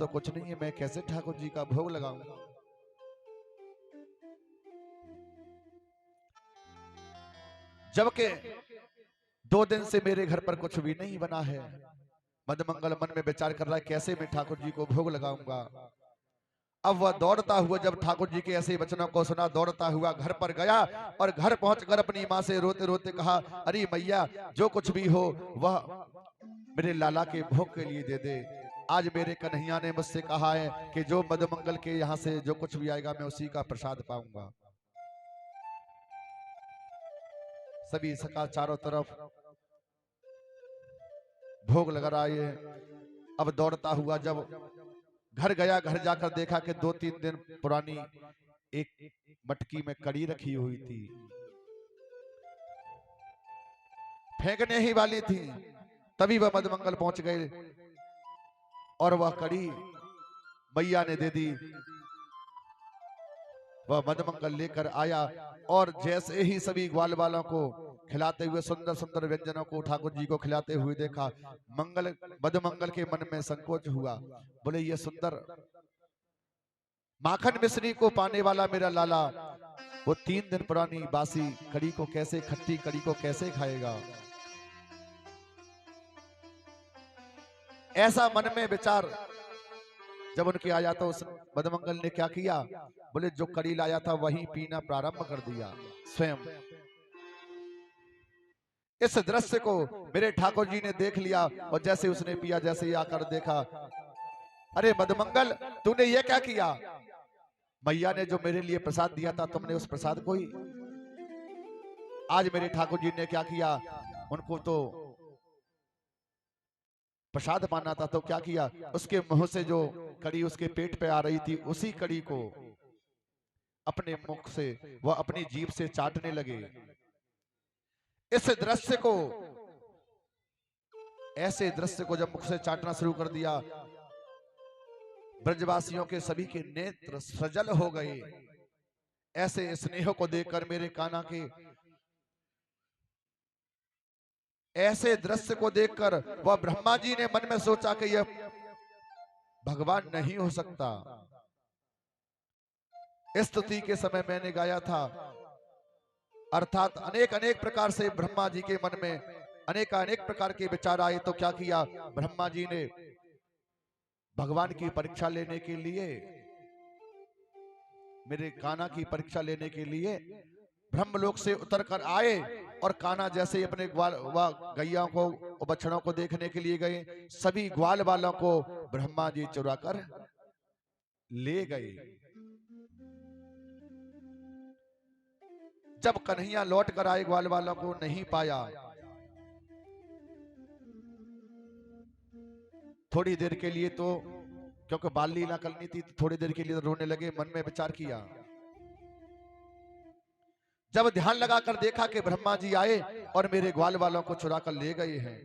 तो कुछ नहीं है, मैं कैसे ठाकुर जी का भोग लगाऊंगा। जबकि 2 दिन से मेरे घर पर कुछ भी नहीं बना है। मदमंगल मन में विचार कर रहा है कैसे मैं ठाकुर जी को भोग लगाऊंगा। अब वह दौड़ता हुआ जब ठाकुर जी के ऐसे वचनों को सुना, दौड़ता हुआ घर पर गया और घर पहुंचकर अपनी माँ से रोते रोते कहा, अरे मैया, जो कुछ भी हो वह मेरे लाला के भोग के लिए दे दे। आज मेरे कन्हैया ने मुझसे कहा है कि जो मदमंगल के यहाँ से जो कुछ भी आएगा मैं उसी का प्रसाद पाऊंगा। सभी सका चारों तरफ भोग लगा रहा है। अब दौड़ता हुआ जब घर गया, घर जाकर देखा कि 2-3 दिन पुरानी एक मटकी में कड़ी रखी हुई थी, फेंकने ही वाली थी। तभी वह मदमंगल पहुंच गए और वह कड़ी मैया ने दे दी। वह मदमंगल लेकर आया और जैसे ही सभी ग्वाल वालों को खिलाते हुए सुंदर सुंदर व्यंजनों को ठाकुर जी को खिलाते हुए देखा, मदमंगल के मन में संकोच हुआ। बोले, ये सुंदर माखन मिश्री को पाने वाला मेरा लाला वो 3 दिन पुरानी बासी कड़ी को कैसे, खट्टी कड़ी को कैसे खाएगा। ऐसा मन में विचार जब उनके आया तो उस मदमंगल ने क्या किया, बोले जो कड़ी लाया था वही पीना प्रारंभ कर दिया स्वयं। इस दृश्य को मेरे ठाकुर जी ने देख लिया और जैसे उसने पिया, जैसे ही आकर देखा, अरे मदमंगल, तूने ये क्या किया। मैया ने जो मेरे लिए प्रसाद दिया था, तुमने उस प्रसाद को ही, आज मेरे ठाकुर जी ने क्या किया, उनको तो प्रसाद माना था, तो क्या किया, उसके मुंह से जो कड़ी उसके पेट पे आ रही थी, उसी कड़ी को अपने मुख से वह अपनी जीभ से चाटने लगे। इस दृश्य को, ऐसे दृश्य को जब मुख से चाटना शुरू कर दिया, ब्रजवासियों के सभी के नेत्र सजल हो गए। ऐसे स्नेह को देखकर मेरे कान्हा के, ऐसे दृश्य को देखकर वह ब्रह्मा जी ने मन में सोचा कि यह भगवान नहीं हो सकता। स्तुति के समय मैंने गाया था, अर्थात अनेक अनेक प्रकार से ब्रह्मा जी के मन में अनेक प्रकार के विचार आए। तो क्या किया, ब्रह्मा जी ने भगवान की परीक्षा लेने के लिए, मेरे कान्हा की परीक्षा लेने के लिए ब्रह्मलोक से उतर कर आए और कान्हा जैसे ही अपने ग्वाल गैया को, बछड़ों को देखने के लिए गए, सभी ग्वाल वालों को ब्रह्मा जी चुरा कर ले गए। जब कन्हैया लौट कर आए, ग्वाल वालों को नहीं पाया। थोड़ी देर के लिए तो, क्योंकि बाल लीला करनी थी, तो थोड़ी देर के लिए रोने लगे। मन में विचार किया, जब ध्यान लगाकर देखा कि ब्रह्मा जी आए और मेरे ग्वाल वालों को चुरा कर ले गए हैं।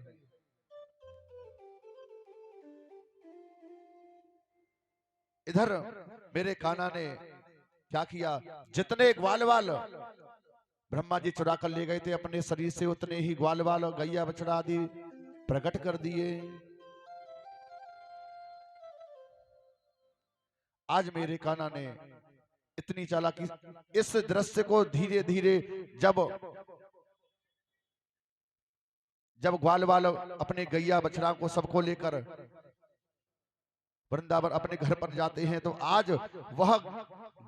इधर मेरे कान्हा ने क्या किया, जितने ग्वाल वाल ब्रह्मा जी चुरा कर ले गए थे, अपने शरीर से उतने ही ग्वाल वाल और गैया बछड़ा आदि प्रकट कर दिए। आज मेरे कान्हा ने इतनी चालाकी, इस दृश्य को धीरे धीरे जब ग्वाल वाल अपने गैया बछड़ा को सबको लेकर वृंदावन अपने घर पर जाते हैं, तो आज वह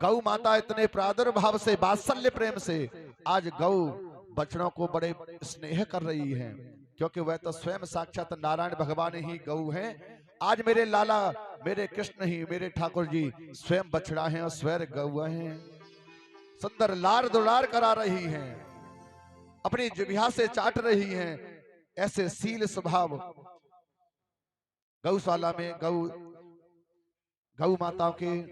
गौ माता इतने प्रादुर्भाव से, वात्सल्य प्रेम से आज गौ बछड़ों को बड़े स्नेह कर रही है, क्योंकि वह तो स्वयं साक्षात नारायण भगवान ही गौ हैं। आज मेरे लाला, मेरे कृष्ण ही, मेरे ठाकुर जी स्वयं बछड़ा हैं और स्वयं गौ हैं। सुंदर लार दुलार करा रही हैं, अपनी जिह्वा से चाट रही हैं। ऐसे सील स्वभाव गौशाला में गौ माताओं के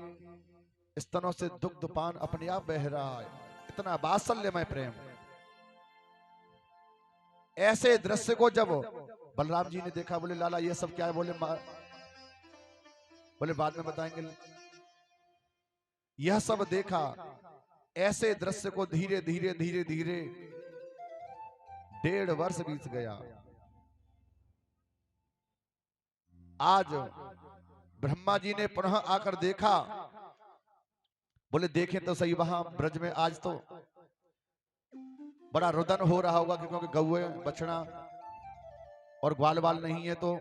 स्तनों से दुग्ध पान अपने आप बह रहा है। इतना वात्सल्यमय प्रेम। ऐसे दृश्य को जब बलराम जी ने देखा, बोले लाला ये सब क्या है। बोले बाद में बताएंगे। यह सब देखा, ऐसे दृश्य को धीरे धीरे धीरे धीरे 1.5 वर्ष बीत गया। आज ब्रह्मा जी ने पुनः आकर देखा, बोले देखें तो सही वहां ब्रज में आज तो बड़ा रुदन हो रहा होगा, क्योंकि गौए बछड़ा और ग्वाल बाल नहीं है। तो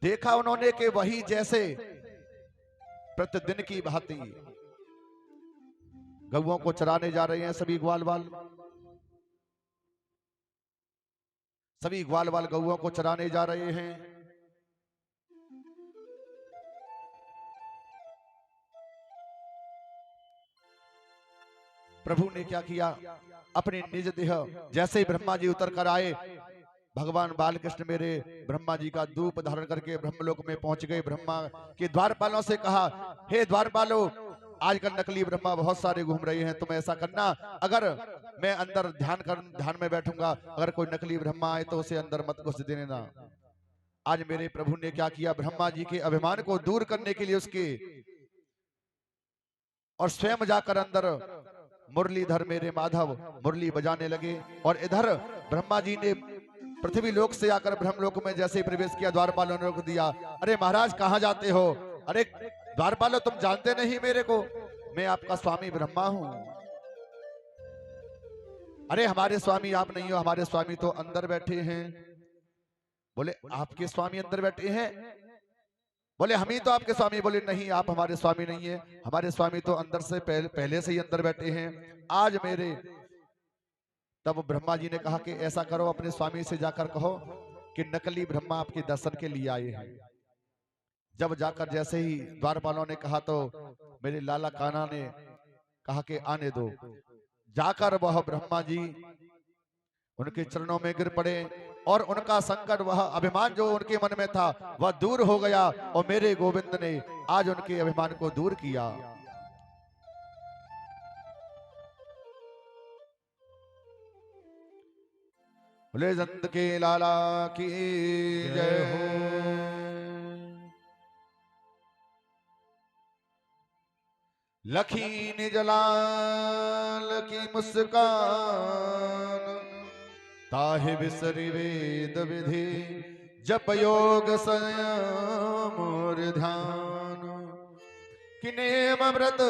देखा उन्होंने कि वही जैसे प्रतिदिन की भांति गौओं को चराने जा रहे हैं सभी ग्वाल बाल, सभी ग्वाल बाल गौओं को चराने जा रहे हैं। प्रभु ने क्या किया, अपने निज देह जैसे ही ब्रह्मा जी उतर कर आए, भगवान बालकृष्ण मेरे ब्रह्मा जी का धूप धारण करके ब्रह्मलोक में पहुंच गए। ब्रह्मा के द्वारपालों से कहा, हे द्वारपालों, आजकल नकली ब्रह्मा बहुत सारे घूम रहे हैं, तुम ऐसा करना, अगर मैं अंदर ध्यान में बैठूंगा, अगर कोई नकली ब्रह्मा आए तो उसे अंदर मत घुस देने ना। आज मेरे प्रभु ने क्या किया, ब्रह्मा जी के अभिमान को दूर करने के लिए उसके और स्वयं जाकर अंदर मुरलीधर मेरे माधव मुरली बजाने लगे। और इधर ब्रह्मा जी ने पृथ्वी लोक से आकर ब्रह्मलोक में जैसे ही प्रवेश किया, द्वारपालों ने रोक दिया। अरे महाराज कहां जाते हो? अरे द्वारपालों, तुम जानते नहीं मेरे को, मैं आपका स्वामी ब्रह्मा हूं। अरे हमारे स्वामी आप नहीं हो, हमारे स्वामी तो अंदर बैठे हैं। बोले आपके स्वामी अंदर बैठे हैं? बोले हम ही तो आपके स्वामी। बोले नहीं, आप हमारे स्वामी नहीं है, हमारे स्वामी तो अंदर से पहले से ही अंदर बैठे हैं। आज मेरे तब ब्रह्मा जी ने कहा कि ऐसा करो, अपने स्वामी से जाकर कहो कि नकली ब्रह्मा आपके दर्शन के लिए आए हैं। जब जाकर जैसे ही द्वारपालों ने कहा तो मेरे लाला कान्हा ने कहा कि आने दो। जाकर वह ब्रह्मा जी उनके चरणों में गिर पड़े और उनका संकट, वह अभिमान जो उनके मन में था वह दूर हो गया और मेरे गोविंद ने आज उनके अभिमान को दूर किया। बोले जंत के लाला की जय हो। लखी निज लाल की मुस्कान, ताहि बिसरि वेद विधि, जप योग संयम और ध्यान। कि नेम व्रत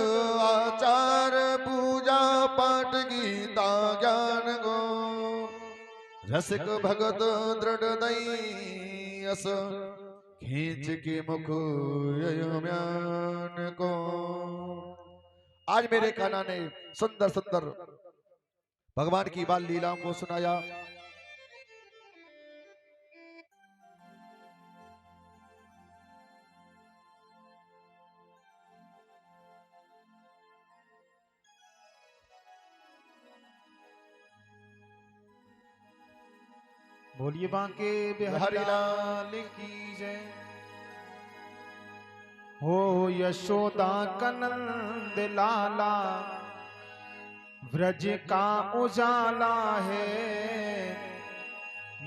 आचार पूजा पाठ गीता ज्ञान गो, रसिक भगत दृढ़ दई अस, खींच के मुख म्यान को। आज मेरे कान्हा ने सुंदर सुंदर भगवान की बाल लीलाओं को सुनाया। बोलिए बांके बिहारी लाल की जय हो। यशोदा कनंद लाला व्रज का उजाला है,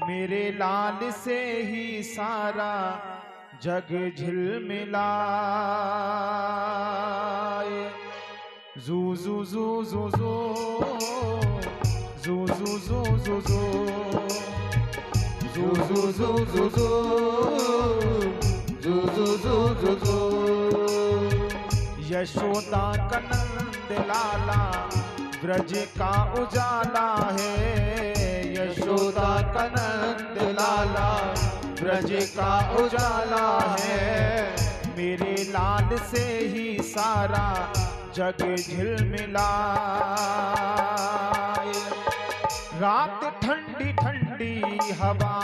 मेरे लाल से ही सारा जग झिलमिलाए। जू जू जू जू जू जू जू जू जू जू जू जू जू जू जू जू जू जू जू। यशोदा कनंद लाला ब्रज का उजाला है, यशोदा कनंद लाला ब्रज का उजाला है, मेरे लाल से ही सारा जग झिलमिलाए। रात ठंडी ठंडी हवा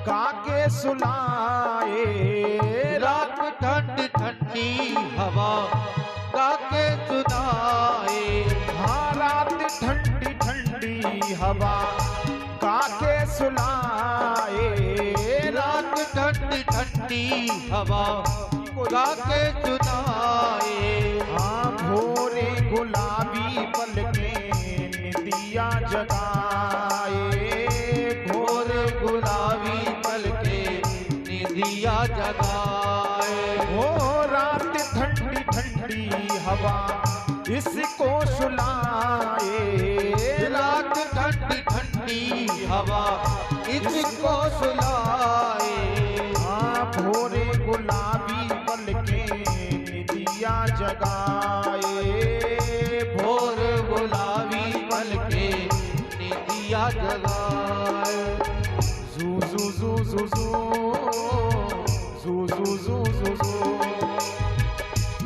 काके सुलाए, रात ठंडी ठंडी हवा काके सुनाए। हाँ, रात ठंडी ठंडी हवा काके सुलाए, रात ठंडी ठंडी हवा काके सुनाए। हाँ, भोरे गुलाबी पलके निदिया जगाए, भोरे गुलाबी पलके निदिया जगाए। हो रात ठंडी ठंडी हवा इसको सुलाए, रात ठंडी ठंडी हवा इसको सुलाए। हाँ, भोरे गुलाबी जगाए, भोर बुलावी कल के निदिया जगाए। जू जू जू जू जू जू जू जू जू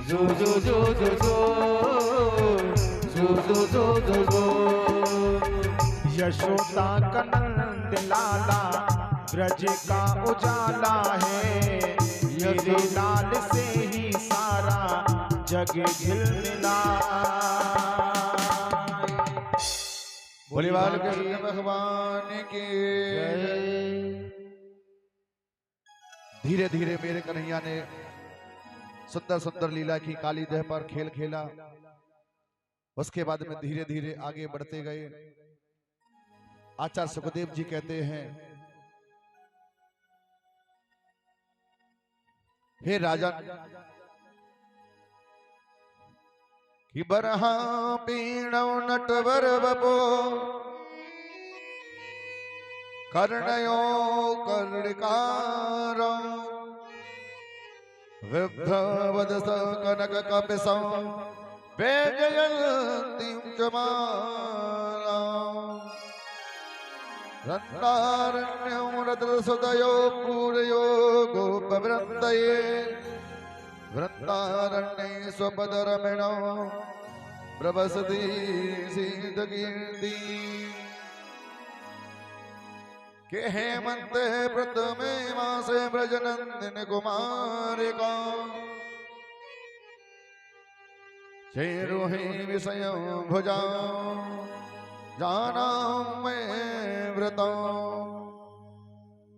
जू जू जू जू जू जू जू जू जू जू। यशोदा का नंद लाला ब्रज का उजाला है, मेरे लाल से ही सारा जग झिलमिला। बोले बालकृष्ण भगवान की। धीरे धीरे मेरे कन्हैया ने सुंदर सुंदर लीला की, काली देह पर खेल खेला। उसके बाद में धीरे धीरे आगे बढ़ते गए। आचार्य सुखदेव जी कहते हैं, हे राजन, कि बरहा पीणव नटवर बपो कर्णयो कर्णिकारो विभ्रवदस कनक कपिसं वेजयन्तीं च माला। रत्नारण्यं रद्रसुदयो पूरयो गोपवृन्दये वृन्दारण्ये स्वपदरमणो प्रवसति सीतकीर्ति। के हेमंत प्रथमे मासे ब्रजनंदिन कुमारिका चेरुहि विषय भुजा जाना मैं व्रता।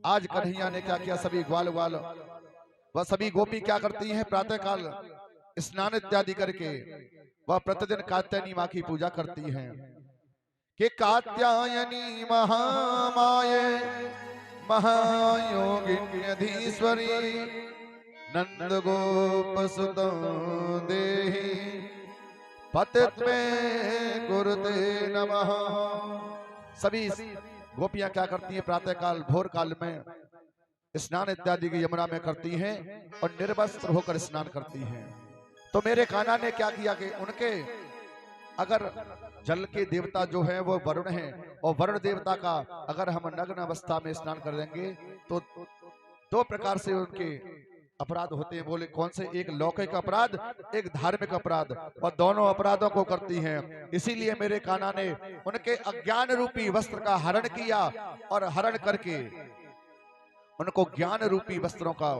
आज कन्हैया ने क्या किया, सभी ग्वाल ग्वाल वह सभी गोपी क्या करती हैं, प्रातः काल स्नान इत्यादि करके वह प्रतिदिन कात्यायनी माँ की पूजा करती हैं। कि कात्यायनी महामाये महायोगिन्यधीश्वरी नंद गोप सुत देहि पतित्वे कुरुते नमः। सभी गोपियां क्या करती हैं, प्रातः काल भोर काल में स्नान इत्यादि की यमुना में करती हैं और निर्वस्त्र होकर स्नान करती हैं। तो मेरे कान्हा ने क्या किया कि उनके अगर जल के देवता जो है वो वरुण है, और वरुण देवता का अगर हम नग्न अवस्था में स्नान कर देंगे तो दो प्रकार से उनके अपराध होते हैं। बोले कौन से, एक लौकिक अपराध, एक धार्मिक अपराध, और दोनों अपराधों को करती हैं। इसीलिए मेरे कान्हा ने उनके अज्ञान रूपी वस्त्र का हरण किया और हरण करके उनको ज्ञान रूपी वस्त्रों का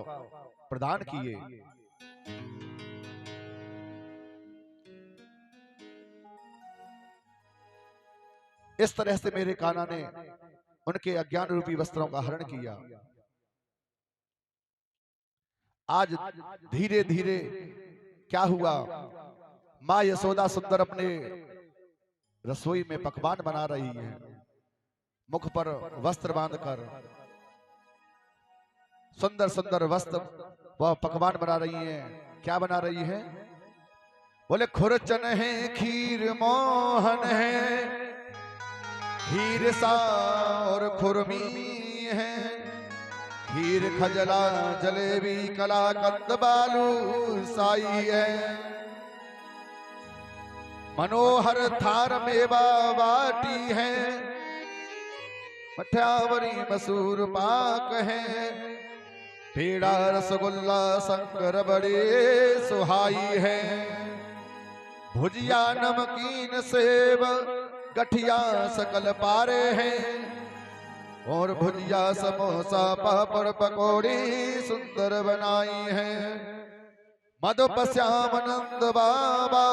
प्रदान किए। इस तरह से मेरे कान्हा ने उनके अज्ञान रूपी वस्त्रों का हरण किया। आज धीरे धीरे क्या हुआ, माँ यशोदा सुंदर अपने रसोई में पकवान बना रही है, मुख पर वस्त्र बांधकर सुंदर सुंदर वस्त्र वह पकवान बना रही है। क्या बना रही है, बोले खुरचन है, खीर मोहन है, खीर सा और खुरमी है, खीर खजला जलेबी कलाकंद बालू साई है, मनोहर थार मेवा बाटी है, मठ्यावरी मसूर पाक है, पेड़ा रसगुल्ला शंकर बड़े सुहाई है, भुजिया नमकीन सेब गठिया सकल पारे हैं, और भुजिया समोसा पापड़ पकौड़ी सुंदर बनाई है। मधुप श्याम नंद बाबा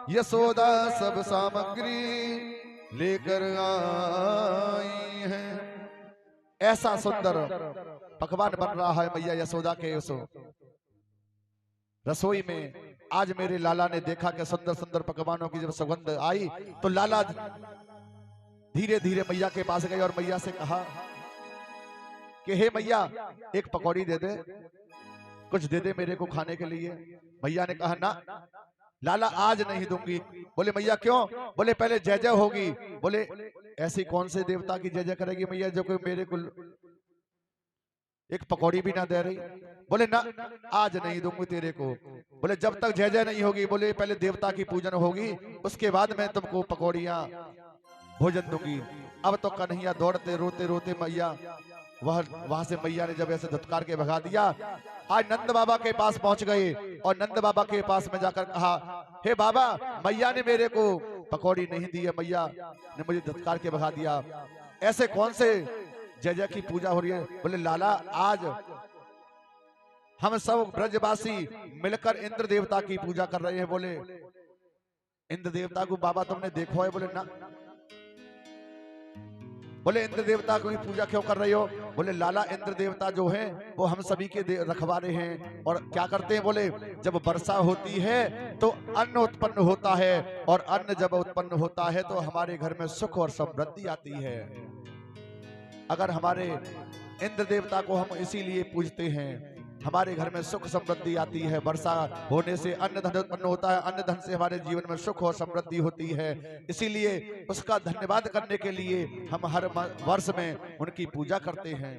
यशोदा सब सामग्री लेकर आई है। ऐसा सुंदर पकवान बन रहा है मैया यशोदा के उस रसोई में। आज मेरे लाला ने देखा कि सुंदर सुंदर पकवानों की जब सुगंध आई तो लाला धीरे धीरे मैया के पास गए और मैया से कहा कि हे मैया एक पकौड़ी दे दे, कुछ दे दे मेरे को खाने के लिए। मैया ने कहा ना लाला आज नहीं दूंगी। बोले मैया क्यों? बोले पहले जय जय होगी। बोले ऐसी कौन से देवता की जय जय करेगी मैया जो कोई मेरे को एक पकौड़ी भी ना दे रही। बोले ना, आज नहीं दूंगी तेरे को। बोले जब तक जय जय नहीं होगी, बोले पहले देवता की पूजन होगी, उसके बाद मैं तुमको पकौड़ियां भोजन दूंगी। अब तो कन्हैया दौड़ते रोते रोते मैया वहां से मैया ने जब ऐसे धुतकार के भगा दिया, आज नंद बाबा के पास पहुंच गए और नंद बाबा के पास में जाकर कहा, हे बाबा, मैया ने मेरे को पकौड़ी नहीं दी है, मैया ने मुझे धुतकार के भगा दिया। ऐसे कौन से जय जय की पूजा हो रही है? बोले लाला, आज हम सब ब्रजवासी मिलकर इंद्र देवता की पूजा कर रहे हैं। बोले इंद्र देवता को बाबा तुमने देखो है? बोले ना। बोले इंद्र देवता की पूजा क्यों कर रहे हो? बोले लाला, इंद्र देवता जो हैं वो हम सभी के रखवारे हैं और क्या करते हैं? बोले जब वर्षा होती है तो अन्न उत्पन्न होता है और अन्न जब उत्पन्न होता है तो हमारे घर में सुख और समृद्धि आती है। अगर हमारे इंद्र देवता को हम इसीलिए पूजते हैं, हमारे घर में सुख समृद्धि आती है, वर्षा होने से अन्न धन उत्पन्न होता है, अन्न धन से हमारे जीवन में सुख और समृद्धि होती है। इसीलिए उसका धन्यवाद करने के लिए हम हर वर्ष में उनकी पूजा करते हैं।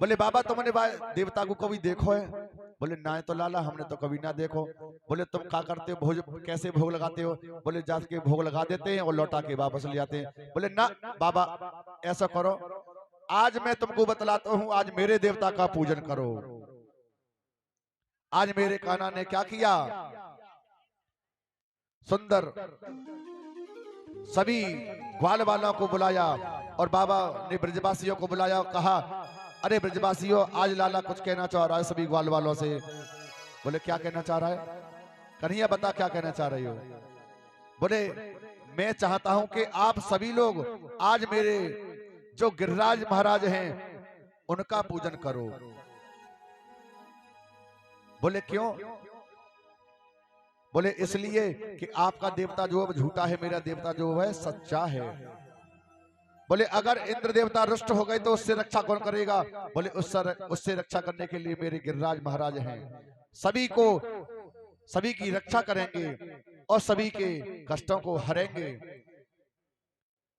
बोले बाबा, तुमने देवता को कभी देखो है? बोले ना तो लाला, हमने तो कभी ना देखो। बोले तुम क्या करते हो? भोज कैसे भोग लगाते हो? बोले जाके भोग लगा देते हैं और लौटा के वापस ले आते हैं। बोले ना बाबा, ऐसा करो, आज मैं तुमको बतलाता हूं, आज मेरे देवता का पूजन करो। आज मेरे कान्हा ने क्या किया? सुंदर सभी ग्वाल वालों को बुलाया और बाबा ने ब्रजवासियों को बुलाया और कहा, अरे ब्रजवासियों, आज लाला कुछ कहना चाह रहा है सभी ग्वाल वालों से। बोले क्या कहना चाह रहा है? कन्हैया बता क्या कहना चाह रही हो? बोले मैं चाहता हूं कि आप सभी लोग आज मेरे जो गिरिराज महाराज हैं उनका पूजन करो। बोले क्यों? बोले इसलिए कि आपका देवता जो है झूठा है, मेरा देवता जो है सच्चा है। बोले अगर इंद्र देवता रुष्ट हो गए तो उससे रक्षा कौन करेगा? बोले उससे रक्षा करने के लिए मेरे गिरिराज महाराज हैं, सभी की रक्षा करेंगे और सभी के कष्टों को हरेंगे।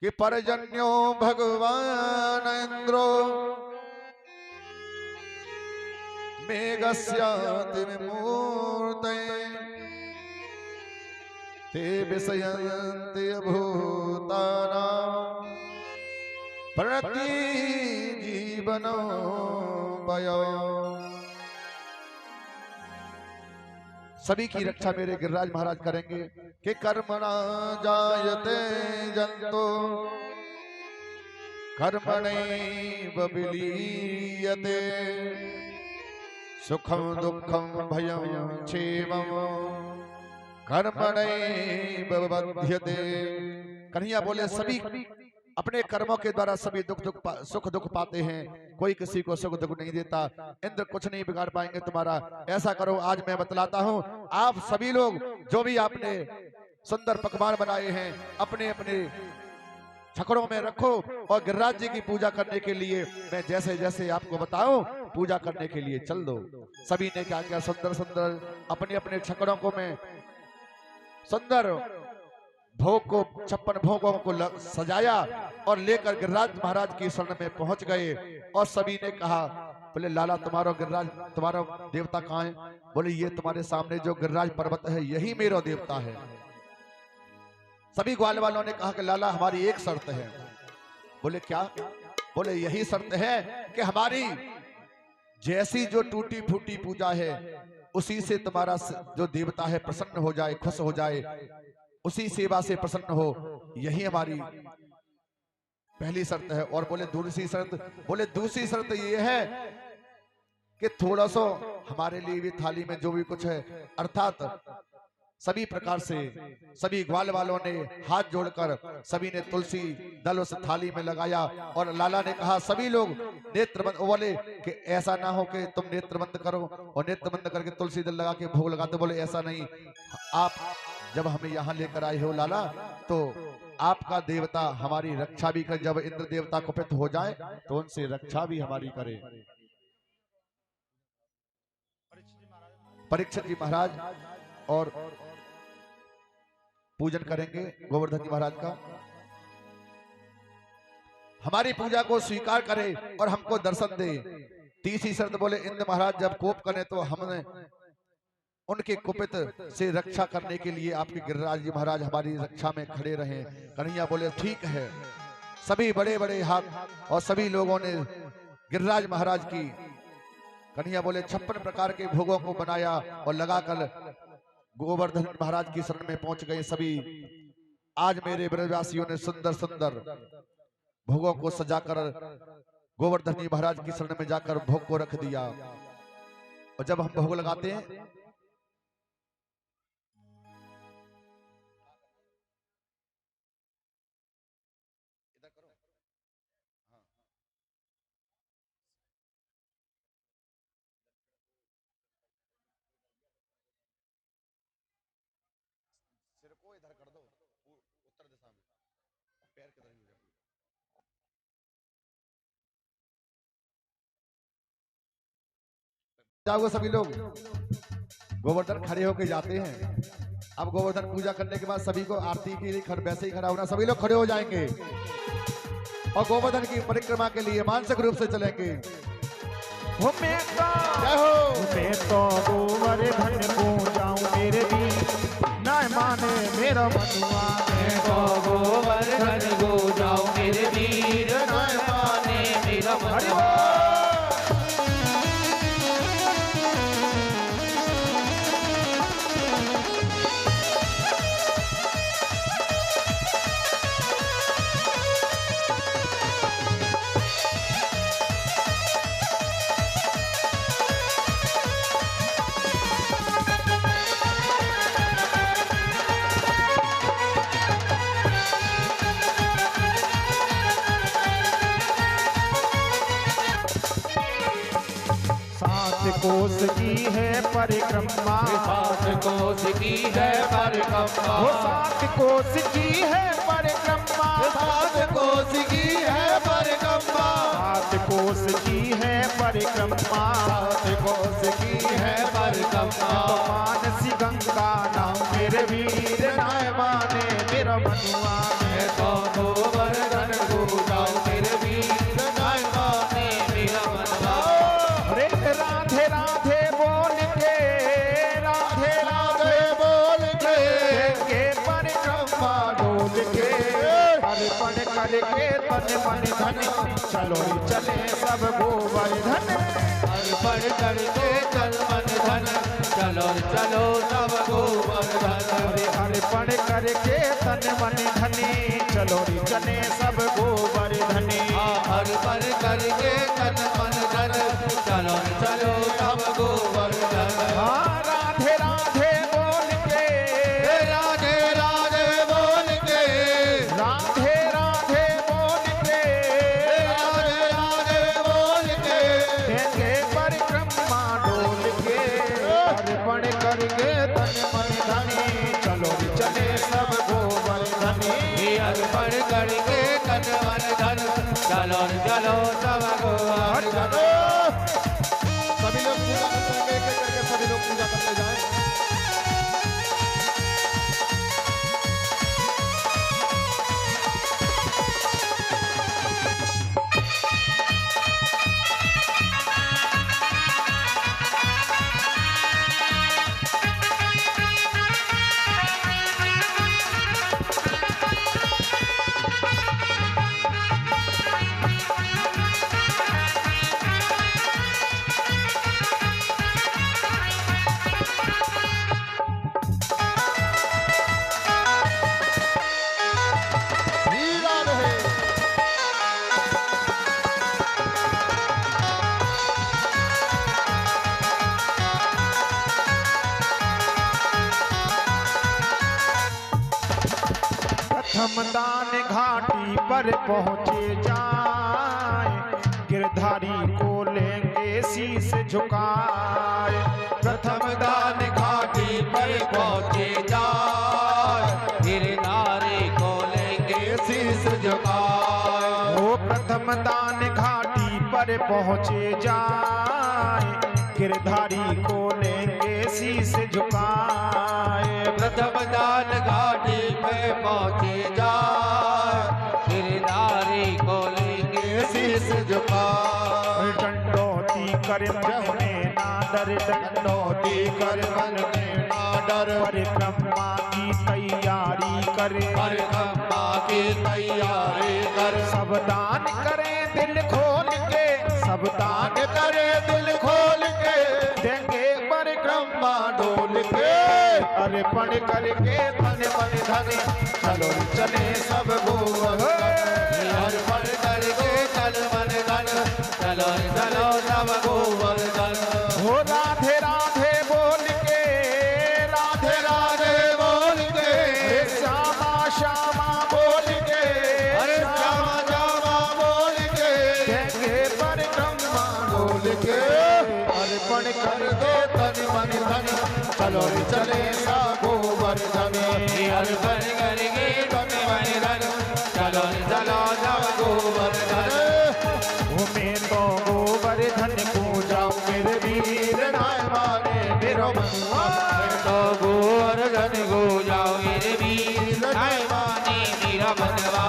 कि परजन्यो भगवान इंद्रो मेघस्याति विमूर्ते ते विषयन्ति भूतानां प्रति जीवनो वयो। सभी की रक्षा मेरे गिरिराज महाराज करेंगे। कि कर्मणा जायते जंतो कर्मणैव विलीयते सुखम दुखम भयम क्षेमम कर्मणैव बध्यते। कन्हैया बोले सभी अपने कर्मों के द्वारा सभी सुख दुख पाते हैं, कोई किसी को सुख दुख नहीं देता। इंद्र कुछ नहीं बिगाड़ पाएंगे तुम्हारा। ऐसा करो, आज मैं बतलाता हूं, आप सभी लोग जो भी आपने सुंदर पकवान बनाए हैं अपने अपने छकड़ों में रखो और गिरिराज जी की पूजा करने के लिए मैं जैसे जैसे आपको बताऊं पूजा करने के लिए चल दो। सभी ने क्या किया? सुंदर सुंदर अपने अपने छकड़ों को में सुंदर भोग को 56 भोगों को सजाया और लेकर गिरिराज महाराज की शरण में पहुंच गए। और सभी ने कहा, बोले लाला तुम्हारा गिरिराज, तुम्हारा देवता कहाँ है? बोले ये तुम्हारे सामने जो गिरिराज पर्वत है यही मेरा देवता है। सभी ग्वाल वालों ने कहा कि लाला हमारी एक शर्त है। बोले क्या? बोले यही शर्त है कि हमारी जैसी जो टूटी फूटी पूजा है उसी से तुम्हारा जो देवता है प्रसन्न हो जाए, खुश हो जाए, उसी सेवा से प्रसन्न हो, यही हमारी पहली शर्त है। और बोले दूसरी शर्त? बोले दूसरी शर्त ये है कि थोड़ा सा हमारे लिए भी थाली में जो भी कुछ है, अर्थात सभी प्रकार से सभी ग्वाल वालों ने हाथ जोड़कर सभी ने तुलसी दल उस थाली में लगाया और लाला ने कहा सभी लोग नेत्र बंद। बोले कि ऐसा ना हो कि तुम नेत्र बंद करो और नेत्र बंद करके तुलसी दल लगा के भोग लगाते। बोले ऐसा नहीं, आप जब हमें यहाँ लेकर आए हो लाला तो आपका देवता हमारी रक्षा भी कर। जब इंद्र देवता कुपित हो जाए तो उनसे रक्षा भी हमारी करे। परीक्षित जी महाराज और पूजन करेंगे गोवर्धन जी महाराज का। हमारी पूजा को स्वीकार करे और हमको दर्शन दे। तीसरी शर्त बोले इंद्र महाराज जब कोप करें तो हमने उनके कुपित से रक्षा करने के लिए आपके गिरिराज जी महाराज हमारी रक्षा में खड़े रहे। कन्हैया बोले ठीक है। सभी बड़े बड़े हाथ और सभी लोगों ने गिरिराज महाराज की, कन्हैया बोले 56 प्रकार के भोगों को बनाया और लगाकर गोवर्धन महाराज की शरण में पहुंच गए सभी। आज मेरे ब्रजवासियों ने सुंदर सुंदर भोगों को सजाकर गोवर्धन जी महाराज की शरण में जाकर भोग को रख दिया। और जब हम भोग लगाते हैं सिर को इधर कर दो, उत्तर दिशा में, पैर किधर ही हो जाए। जाओ सभी लोग, गोवर्धन खड़े होके जाते हैं। अब गोवर्धन पूजा करने के बाद सभी को आरती के लिए वैसे ही खड़ा होना, सभी लोग खड़े हो जाएंगे और गोवर्धन की परिक्रमा के लिए मानसिक रूप से चलेंगे। मैं तो गोवर्धन को जाऊं मेरे भी ना माने मेरा मनुआ। मैं तो गोवर्धन को जाऊं मेरे वीर ना माने मेरा मनुआ। कोस की है परिक्रमा, 7 कोस की है परिक्रमा, वो 7 कोस की है परिक्रमा, 7 कोस की है परिक्रमा, 7 कोस की है परिक्रमा, 7 कोस की है परिक्रमा। तो मानसी गंगा नाम मेरे वीर नाय माने मेरा मनुआ। मैं तो गोवर्धन को जाऊं मेरे वीर नाय माने मेरा मनुआ। रे राधे राधे बोल के, राधे राधे बोल के परिक्रमा डोल के, अर्पण करके तन मन धन चलो चले सब गोवर्धन। अर्पण करके तन मन धन चलो चलो सब गोवर्धन। अर्पण करके तन मन धनी चलो चले सब गोवर्धनी। अर्पण करके तन मन धन चलो चलो सब गोवर्धन। राधे राधे बोल के, राधे राधे बोल के, राधे राधे बोल के, राधे राधे बोल के परिक्रमा डोल के, अर्पण करके तन मन धनी चलो चले सब गोवर्धनी। अर्पण करके तन मन धन चलो चलो सब गोवर्धन। सभी लोग पूजा करते हैं, एक एक करके सभी लोग पूजा करते जाएं। प्रथमदान घाटी पर पहुँचे जाए, गिरधारी को लेंगे शीश झुकाए। प्रथमदान घाटी पर पहुँचे जाए, गिरधारी को लेंगे शीश झुकाए। वो प्रथमदान घाटी पर पहुँचे जाए, गिरधारी को लेंगे शीश झुकाए। प्रथमदान घाटी पे पहुँचे जाए, गिरधारी को लेंगे शीश झुकाए। डंडौती कर मन में ना डर, दंडौती कर मन में ना डर, परिक्रमा की तैयारी करे, परिक्रमा की तैयारी कर, सब दान करे दिल खोल के, सब दान करे दिल खोल के, देंगे परिक्रमा डोल के, अर्पण करके तन मन धन, चलो चले सब गोवर्धन, अर्पण करके तन मन धन, चलो चलो सब गोवर्धन। हो राधे राधे बोल के, राधे राधे बोल के, श्यामा श्यामा बोल के, अरे श्यामा श्यामा बोल के, देंगे परिक्रमा बोल के, अर्पण कर करके दे तन मन धन, चलो चले सा गोवर्धन, अर्पण करके तन मन धन, चलो चलो सब गोवर्धन। मैं तो गोवर्धन पूजा मेरे वीर नाय माने मेरो मनवा, तो गोवर्धन को जाओ मेरे वीर, नाय माने मेरा मनवा।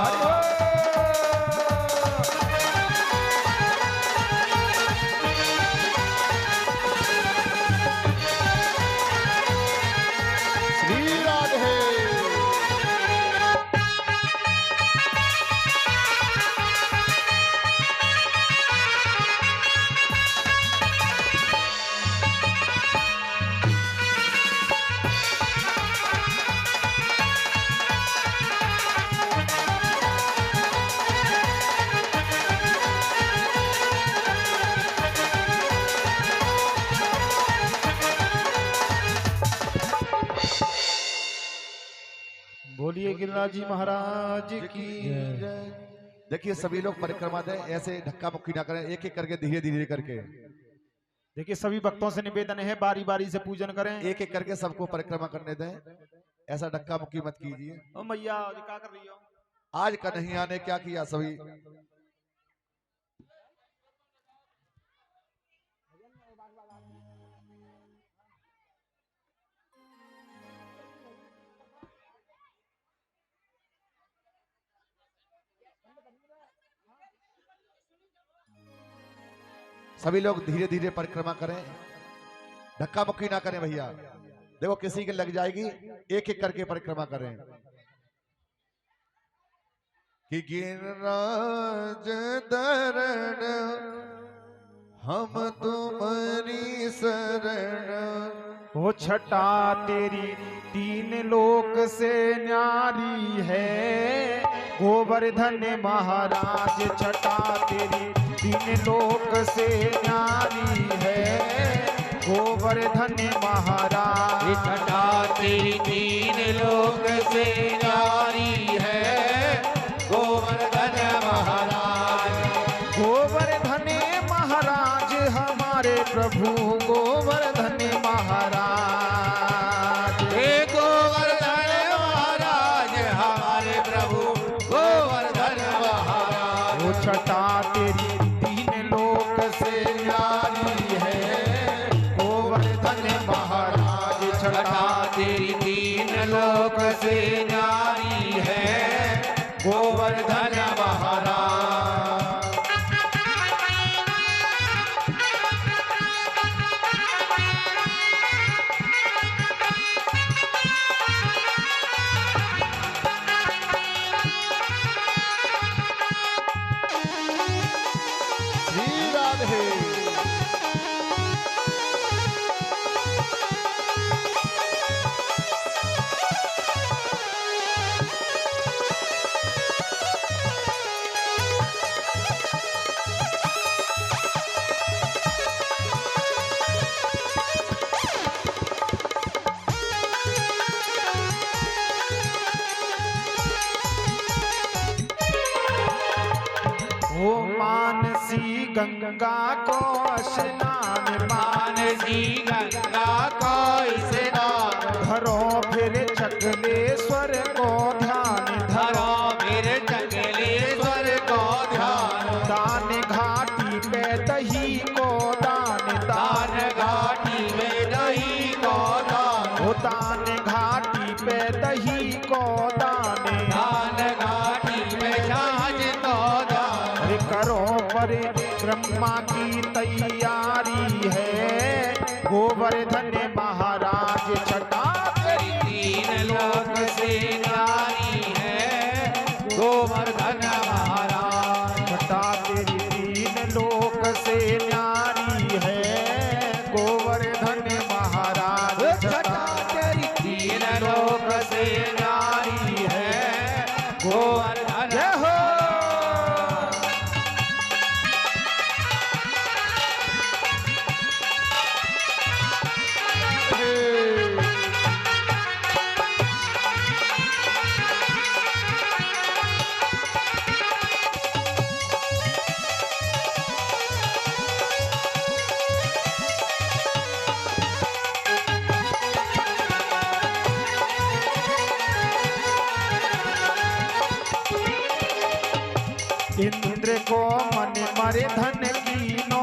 श्री राधे बोलिए गिरिराज जी महाराज की जय। देखिए सभी लोग परिक्रमा दें, ऐसे धक्का मुक्की ना करें, एक एक करके धीरे धीरे करके, देखिए सभी भक्तों से निवेदन है बारी बारी से पूजन करें। एक एक करके सबको परिक्रमा करने दें, ऐसा धक्का मुक्की मत कीजिए। ओ मैया ये क्या कर रही हो? आज का नहीं आने क्या किया सभी, सभी लोग धीरे धीरे परिक्रमा करें, धक्का मुक्की ना करें भैया। देखो किसी के लग जाएगी, एक एक करके परिक्रमा करें। कि गिरिराज दरण हम तुम्हारी शरण, वो छटा तेरी तीन लोक से न्यारी है, गोवर्धन महाराज छटा तेरी तीन लोक से न्यारी है, गोवर्धन महाराज छटा तेरी तीन लोक से न्यारी है, गोवर्धन महाराज। गोवर्धन महाराज हमारे प्रभु गोवर्धन महाराज, हे गोवर्धन महाराज हमारे प्रभु गोवर्धन महाराज। वो छटा तेरी तीन लोक से न्यारी है, गोवर्धन महाराज छटा तेरी तीन लोक से न्यारी है, गोवर्धन महाराज। श्री राधे ओ मानसी गंगा को स्नान मानसी गंगा को स्नान, धरो फिर चकलेश्वर को ध्यान धरो फिर चकलेश्वर को ध्यान, दान घाटी पे दही को दान दान घाटी में दही को दान, ओ दान घाटी पे दही को दान दान घाटी में छाछ को दान। करो परिक्रमा की तैयारी इंद्र को मन मरे धन कीनो,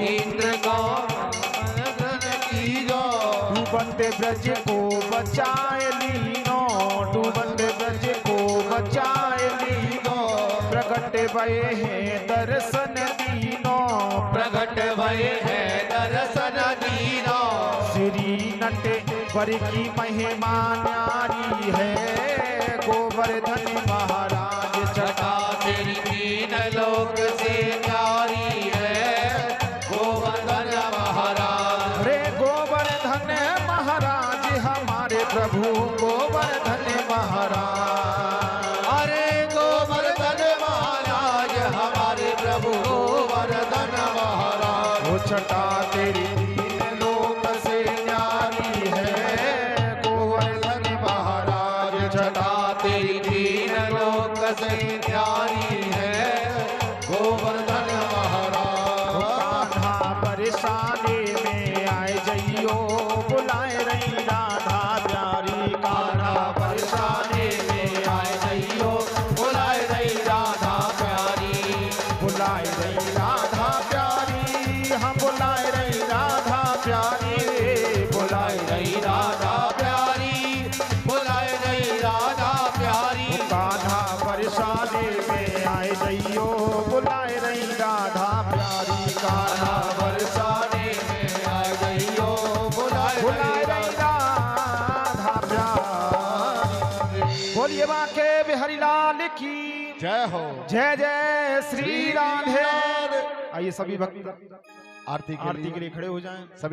इंद्र को धन कीनो, डूबते ब्रज को बचाए लीनो, डूबते ब्रज को बचाए लीनो, प्रकट भये हैं दर्शन दीनो, प्रकट भये हैं दर्शन दीनो। श्री नटे वर की महिमा न्यारी है, गोवर्धन महाराज जटा तेरी तीन लोक से न्यारी है, गोवर्धन महाराज। रे गोवर्धन महाराज हमारे प्रभु गोवर्धन महाराज। अरे गोवर्धन महाराज हमारे प्रभु गोवर्धन महाराज। वो छटा तेरी तीन लोक से न्यारी है, गोवर्धन महाराज जटा तेरी तीन लोक से न्यारी है, गोवर्धन महाराज। कान्हा परेशानी में आए जइयो, बुलाए रही राधा प्यारी, कान्हा परेशानी में आए जइयो, बुलाए रही राधा प्यारी। बुलाए रही राधा प्यारी, हम बुलाए रही राधा प्यारी, बुलाए रही राधा प्यारी, बुलाए रही राधा प्यारी। कान्हा परेशानी में आए जइयो, बुलाए रही राधा प्यारी, कान्हा बरसाने में आए जइयो, बुलाए बुलाए रही राधा प्यारी। बोलिए बाके बिहारी लाल की जय हो। जय जय श्री राधे। आइए सभी भक्त आरती आरती के लिए खड़े हो जाएं। सभी